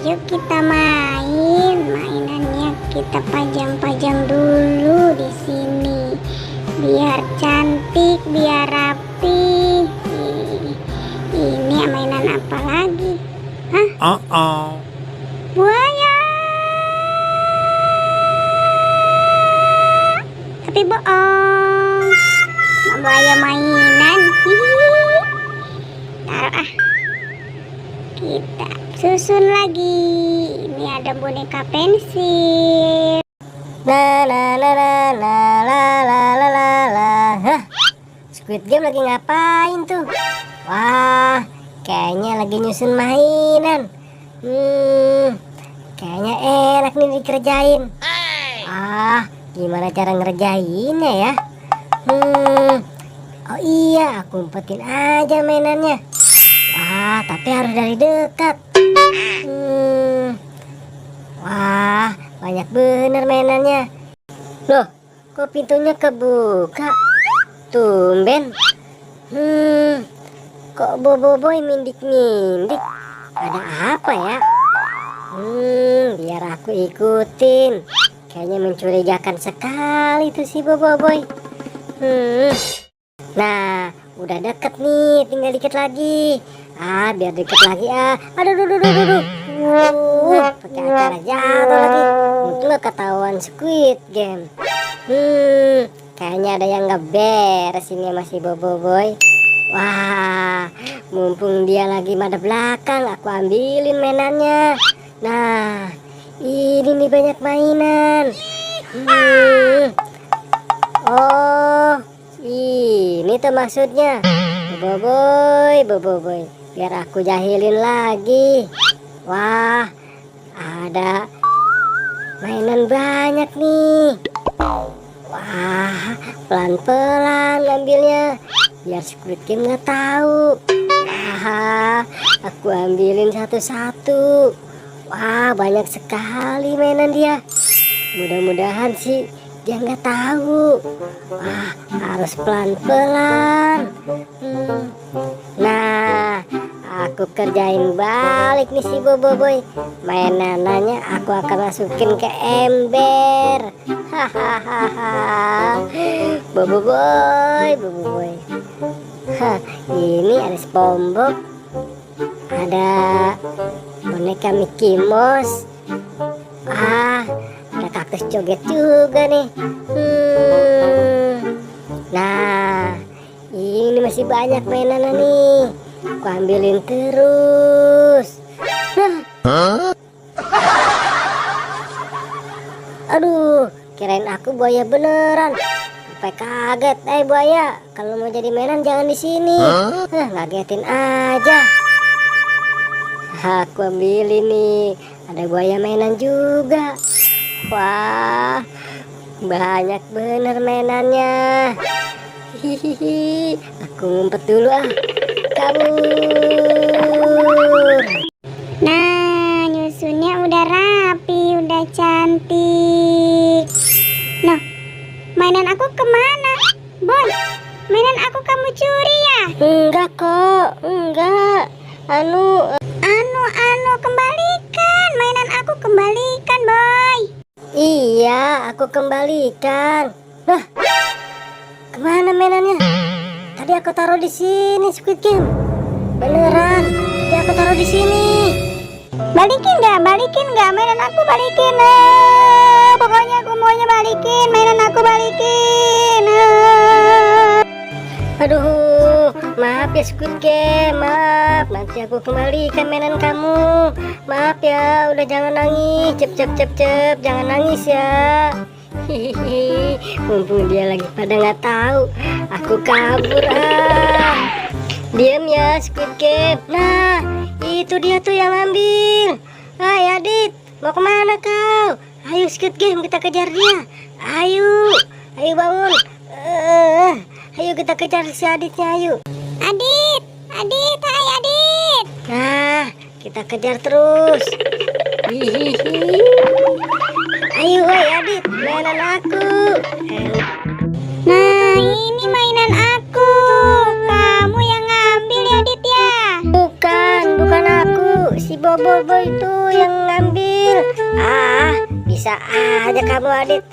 Yuk kita main. Mainannya kita pajang-pajang dulu di sini. Biar cantik, biar rapi. Ini mainan apa lagi? Hah? Buaya. Tapi bohong. Buaya mainan. Taruh ah. Kita susun lagi. Ini ada boneka pensil. La la la la la la la la la la. Hah? Squid Game lagi ngapain tuh? Wah, kayaknya lagi nyusun mainan. Kayaknya enak nih dikerjain. Gimana cara ngerjainnya ya? Oh iya, aku umpetin aja mainannya. Wah, tapi harus dari dekat. Wah, banyak bener mainannya. Loh, kok pintunya kebuka? Tumben. Kok boboiboy mindik-mindik? Ada apa ya? Biar aku ikutin. Kayaknya mencurigakan sekali tuh si boboiboy. Nah, udah deket nih, tinggal dikit lagi. Biar deket lagi Aduh. Pakai acara jatuh lagi. Untung gak ketahuan Squid Game. Kayaknya ada yang gak beres ini masih boboiboy. Wah, mumpung dia lagi madep belakang, aku ambilin mainannya. Nah, ini nih banyak mainan. Oh, ini tuh maksudnya. Boboiboy, biar aku jahilin lagi. Wah, ada mainan banyak nih. Wah, pelan-pelan ngambilnya biar Squid Game nggak tahu. Wah, aku ambilin satu-satu. Wah, banyak sekali mainan dia. Mudah-mudahan sih dia nggak tahu. Wah, harus pelan-pelan. Nah, aku kerjain balik nih si boboiboy. Mainannya aku akan masukin ke ember. Hahaha. Boboiboy. Ini ada SpongeBob, ada boneka Mickey Mouse. Ada kaktus joget juga nih. Nah, ini masih banyak mainan nih. Aku ambilin terus. Aduh, kirain aku buaya beneran. Sampai kaget. Buaya, kalau mau jadi mainan jangan di sini. Ngagetin aja. Aku ambilin nih. Ada buaya mainan juga. Wah, banyak bener mainannya. Hihihi, aku ngumpet dulu kabur. Nah, nyusunnya udah rapi, udah cantik. Nah, mainan aku kemana? Boy, mainan aku kamu curi ya? Enggak kok, enggak. Kembalikan. Mainan aku kembalikan, Boy. Iya, aku kembalikan. Nah, kemana mainannya? Tadi aku taruh di sini, Squid Game. Beneran, tadi aku taruh di sini. Balikin nggak? Mainan aku balikin. Pokoknya aku maunya balikin. Mainan aku balikin. Aduh, maaf ya Squid Game, maaf. Nanti aku kembalikan mainan kamu. Maaf ya, udah jangan nangis. Cep, jangan nangis ya. Hihihi, mumpung dia lagi pada nggak tahu, aku kabur Diam ya Squid Game. Nah, itu dia tuh yang ambil. Hai Adit, mau kemana kau? Ayo Squid Game, kita kejar dia. Ayo bangun. Ayo kita kejar si Aditnya, ayo. Adit, hai Adit. Nah, kita kejar terus. Hihihi. Ayo Adit, mainan aku. Nah, ini mainan aku. Kamu yang ngambil ya, Adit ya? Bukan aku, si Bob Bobo itu yang ngambil. Ah, bisa aja kamu Adit.